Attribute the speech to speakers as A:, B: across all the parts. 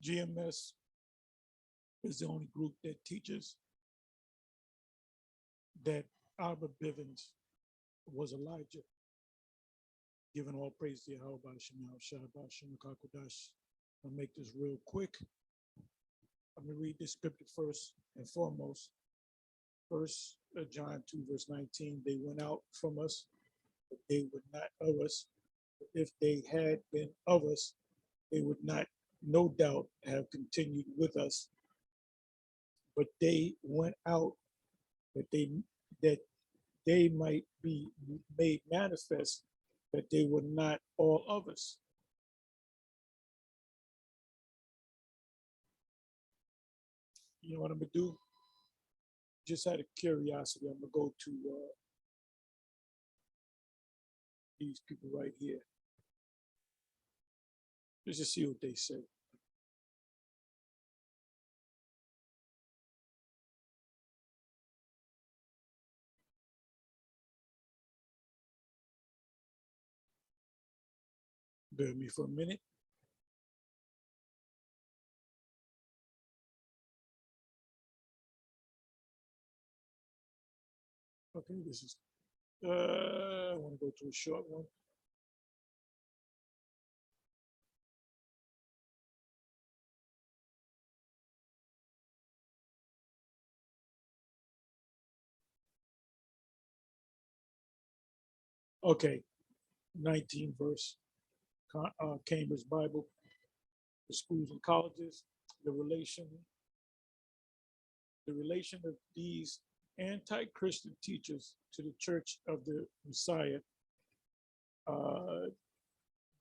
A: GMS is the only group that teaches that Ahba Bivens was Elijah. Giving all praise to Ahba Shemel Shabbat Shemakakodash. I'll make this real quick. I'm going to read this scripture first and foremost. First John 2, verse 19. They went out from us, but they were not of us. If they had been of us, they would not, no doubt, have continued with us. But they went out that they might be made manifest that they were not all of us. You know what I'm gonna do? Just out of curiosity, I'm gonna go to these people right here. Let's just see what they say. Bear with me for a minute. Okay, this is, I want to go to a short one. Okay, 19 verse, Cambridge Bible, the schools and colleges, the relation of these anti-Christian teachers to the Church of the Messiah.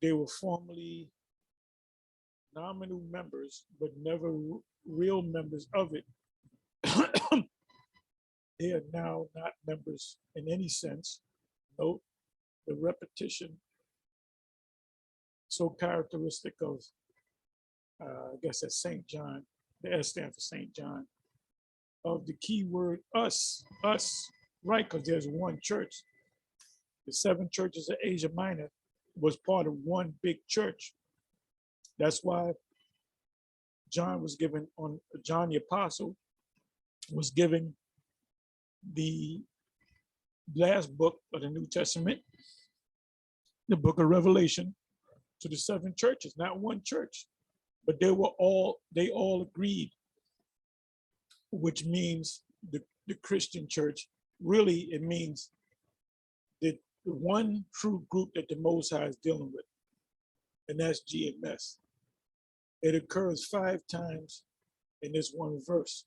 A: They were formerly nominal members, but never real members of it. They are now not members in any sense. Note the repetition, so characteristic of, I guess that's St. John, the S stands for St. John, of the key word us, right? Because there's one church. The 7 churches of Asia Minor was part of one big church. That's why John the Apostle was given the last book of the New Testament, the book of Revelation, to the 7 churches, not one church, but they all agreed, which means the Christian church. Really, it means the one true group that the Most High is dealing with, and that's GMS. It occurs 5 times in this one verse.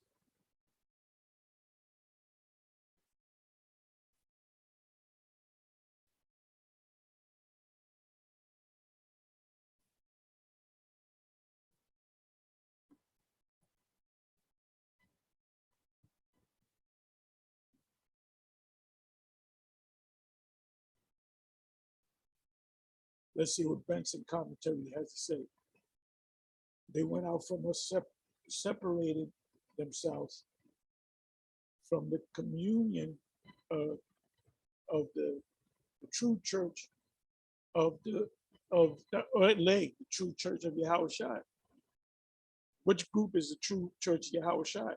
A: Let's see what Benson commentary has to say. They went out from us, separated themselves from the communion of the true church of the true church of Yahushua. Which group is the true church of Yahushua?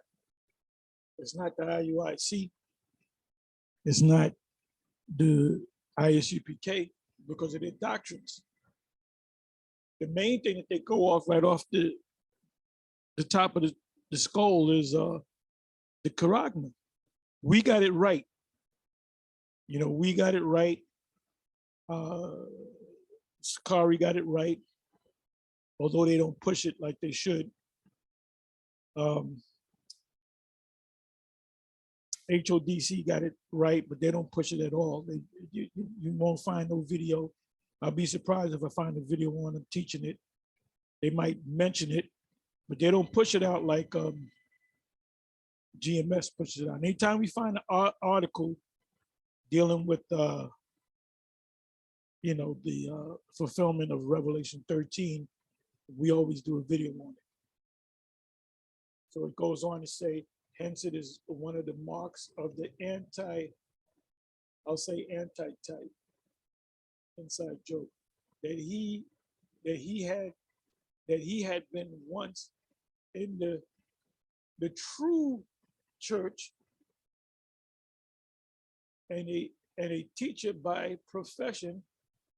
A: It's not the IUIC. It's not the ISUPK because of their doctrines. The main thing that they go off right off the top of the skull is the Charagma. We got it right. You know, we got it right. Sakari got it right, although they don't push it like they should. HODC got it right, but they don't push it at all. You won't find no video. I'll be surprised if I find a video on them teaching it. They might mention it, but they don't push it out like GMS pushes it out. Anytime we find an article dealing with, the fulfillment of Revelation 13, we always do a video on it. So it goes on to say, hence it is one of the marks of the anti-type, inside joke, that he had that he had been once in the true church and a teacher by profession,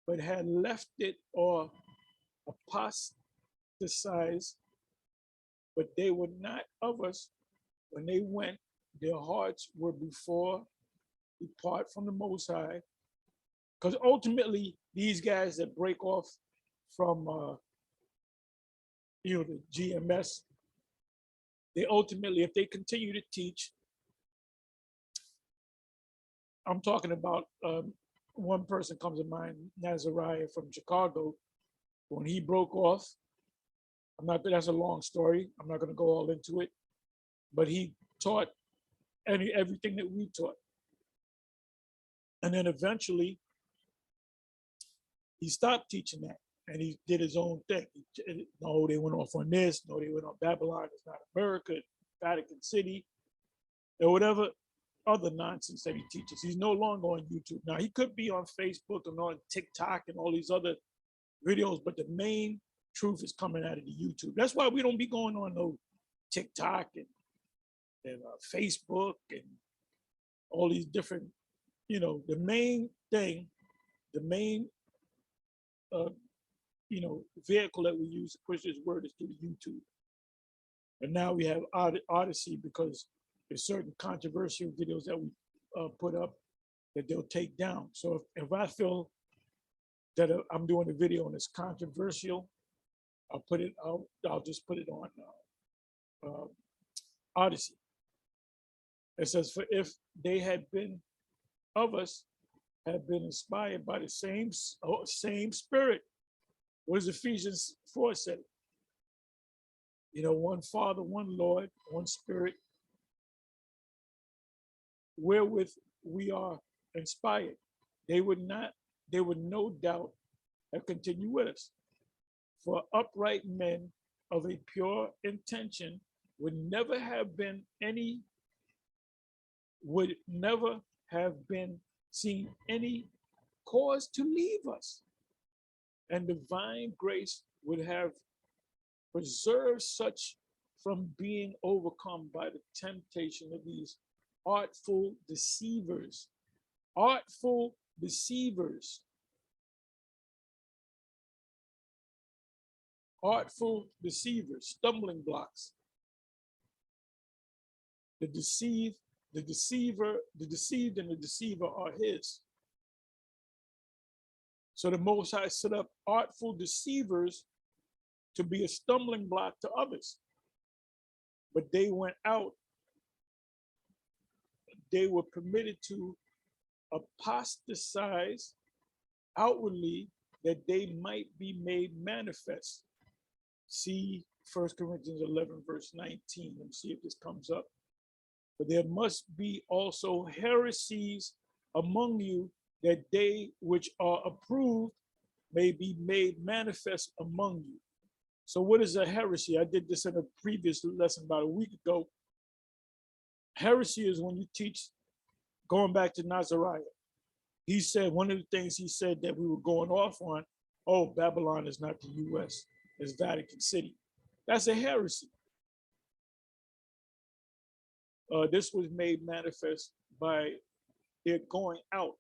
A: but had left it or apostatized, but they were not of us. When they went, their hearts were before depart from the Most High. Because ultimately, these guys that break off from the GMS, they ultimately, if they continue to teach, I'm talking about one person comes to mind, Nazariah from Chicago. When he broke off, that's a long story. I'm not going to go all into it, but he taught everything that we taught. And then eventually, he stopped teaching that and he did his own thing. No, they went off on this. No, they went on Babylon. It's not America, Vatican City, or whatever other nonsense that he teaches. He's no longer on YouTube. Now, he could be on Facebook and on TikTok and all these other videos, but the main truth is coming out of the YouTube. That's why we don't be going on no TikTok and Facebook and all these different, the main thing, the main vehicle that we use to push this word is through the YouTube. And now we have Odyssey because there's certain controversial videos that we put up that they'll take down. So if I feel that I'm doing a video and it's controversial, I'll just put it on Odyssey. It says, for if they had been of us, had been inspired by the same spirit. What does Ephesians 4 say? One Father, one Lord, one Spirit, wherewith we are inspired. They would no doubt have continued with us. For upright men of a pure intention would never have been seen any cause to leave us. And divine grace would have preserved such from being overcome by the temptation of these artful deceivers. Artful deceivers. Artful deceivers, stumbling blocks. The deceived and the deceiver are his. So the Most High set up artful deceivers to be a stumbling block to others. But they went out, they were permitted to apostatize outwardly that they might be made manifest. See 1 Corinthians 11, verse 19. Let me see if this comes up. But there must be also heresies among you, that they which are approved may be made manifest among you. So what is a heresy? I did this in a previous lesson about a week ago. Heresy is when you teach, going back to Nazariah. He said, one of the things he said that we were going off on, Babylon is not the US, it's Vatican City. That's a heresy. This was made manifest by their going out,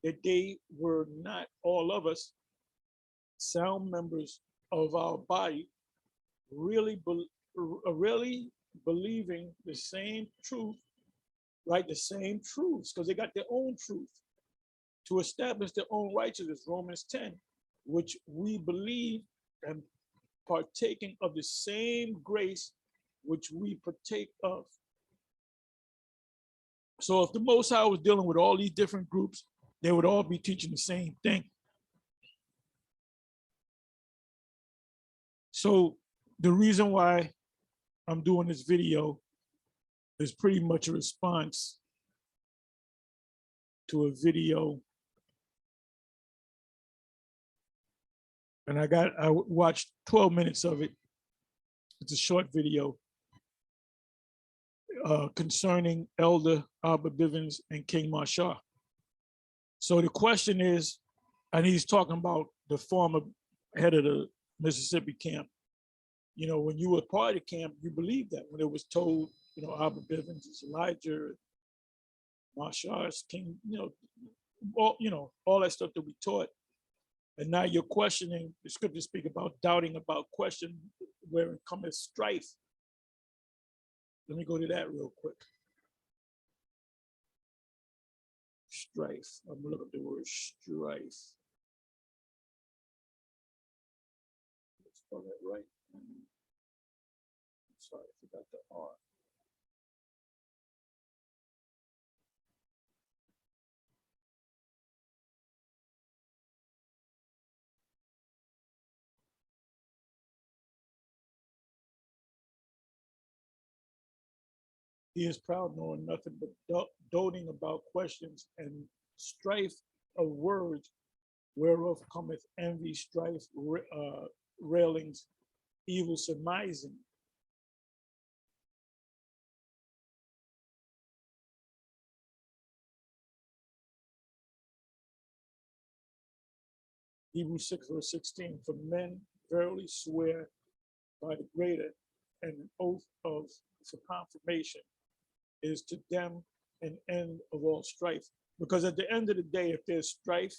A: that they were not all of us, sound members of our body, really believing the same truth, right? The same truths, because they got their own truth to establish their own righteousness, Romans 10, which we believe and partaking of the same grace which we partake of. So if the Most High was dealing with all these different groups, they would all be teaching the same thing. So the reason why I'm doing this video is pretty much a response to a video. And I watched 12 minutes of it. It's a short video concerning Elder Ahba Bivens and King Marshall. So the question is, and he's talking about the former head of the Mississippi camp, You know, when you were part of the camp, you believed that when it was told, you know, Abba Bivens is Elijah, Marsha's King, you know, all that stuff that we taught. And now you're questioning, the scriptures speak about doubting about question wherein cometh strife. Let me go to that real quick. Strife. I'm gonna look up the word strife. Spell that right. Sorry, I forgot the R. He is proud, knowing nothing but doting about questions and strife of words, whereof cometh envy, strife, railings, evil surmising. Hebrews 6, verse 16, for men verily swear by the greater, and an oath of for confirmation is to them an end of all strife. Because at the end of the day, if there's strife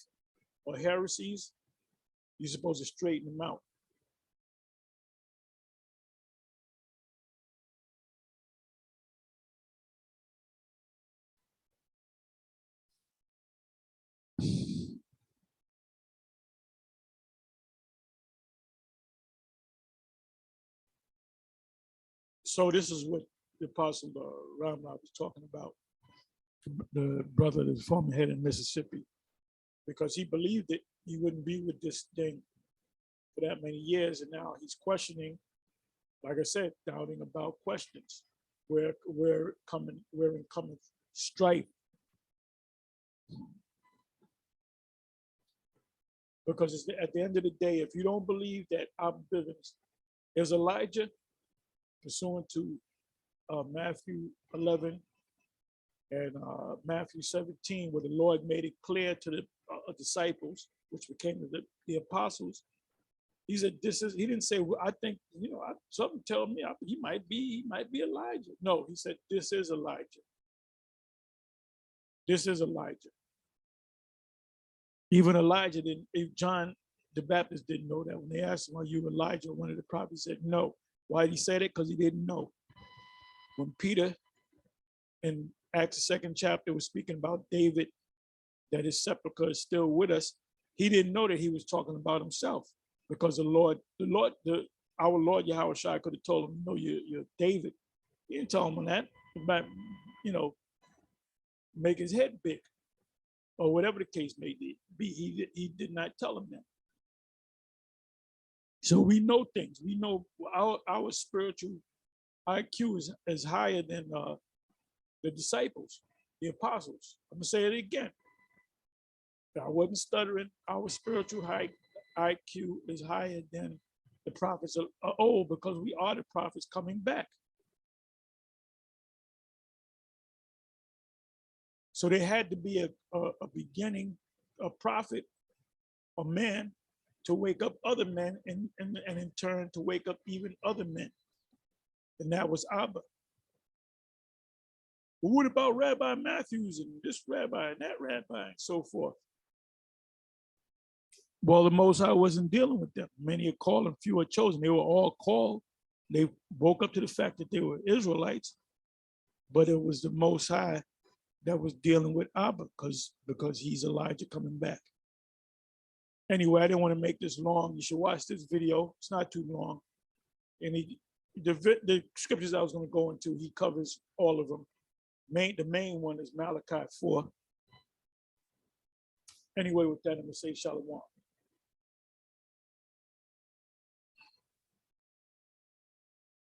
A: or heresies, you're supposed to straighten them out. So this is what the Apostle Ramla was talking about, the brother that's from head in Mississippi, because he believed that he wouldn't be with this thing for that many years, and now he's questioning, like I said, doubting about questions, wherein cometh strife. Because it's at the end of the day, if you don't believe that Abba Bivens is Elijah, pursuant to Matthew 11 and Matthew 17, where the Lord made it clear to the disciples, which became the apostles, he said, "This is." He didn't say, "Well, I think something tell me he might be Elijah." No, he said, "This is Elijah. This is Elijah." Even Elijah didn't. John the Baptist didn't know that. When they asked him, "Are you Elijah?" One of the prophets said, "No." Why did he say that? Because he didn't know. When Peter in Acts the 2nd chapter was speaking about David, that his sepulcher is still with us, he didn't know that he was talking about himself, because our Lord Yahweh Shai could have told him, "No, you're David." He didn't tell him that. About, make his head big, or whatever the case may be. He did not tell him that. So we know things. We know our spiritual IQ is higher than the disciples, the apostles. I'm gonna say it again. I wasn't stuttering. Our spiritual IQ is higher than the prophets of old, because we are the prophets coming back. So there had to be a beginning, a prophet, a man, to wake up other men, and in turn to wake up even other men. And that was Abba. But what about Rabbi Matthews and this rabbi and that rabbi and so forth? Well, the Most High wasn't dealing with them. Many are called and few are chosen. They were all called. They woke up to the fact that they were Israelites, but it was the Most High that was dealing with Abba, because he's Elijah coming back. Anyway, I didn't want to make this long. You should watch this video. It's not too long. And the scriptures I was going to go into, he covers all of them. The main one is Malachi 4. Anyway, with that, I'm going to say Shalom.